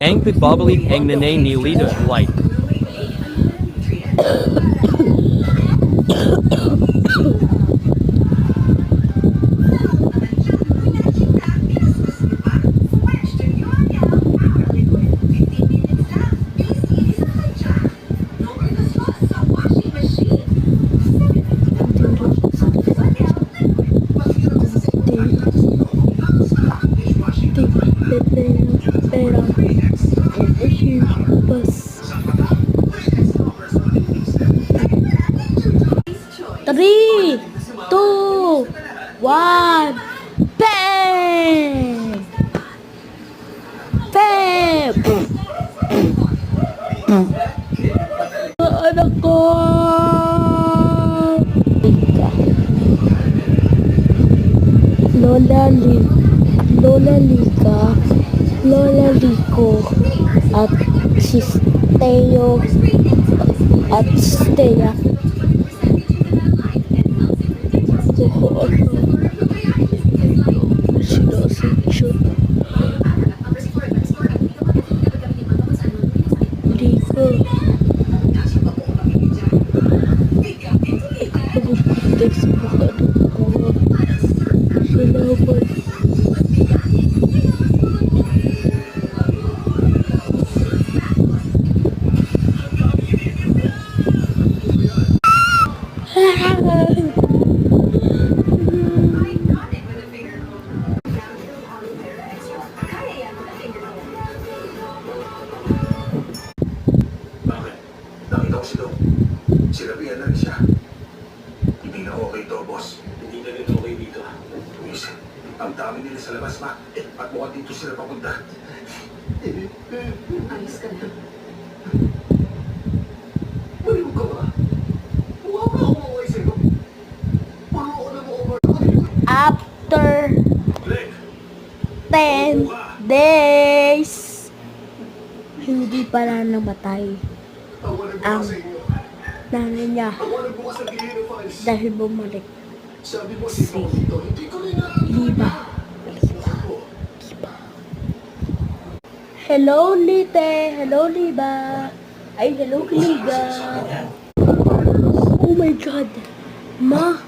Ang pagbabalik ang nanay ni Lito Light. Three, two, one, bang! Bang! Anak ko! Lola Lika, Lola Lico, at si Teo, at Stea. Sinasadya. Lico. Pag-text mo ka ko. Salamat. Sinabihan na rin siya. Hindi na okay to, boss. Hindi na rin okay dito. Luis, ang dami nila sa labas, ma. At mukhang dito sila papunta. Ayos ka na. Baliw ka ba? Mukha ba ako okay sa'yo? Puro ko na mo over. After Blake! 10 days, hindi pala namatay Tawanan ko ang sa inyo. nanay niya Tawanan ko ka sa gilid ng files. dahil bumalik. Sabi mo si Paul dito, hindi ko rin na... Liba. Hello, Lite. Hello, Liba. Ay, hello, Liga. Oh my God. Ma.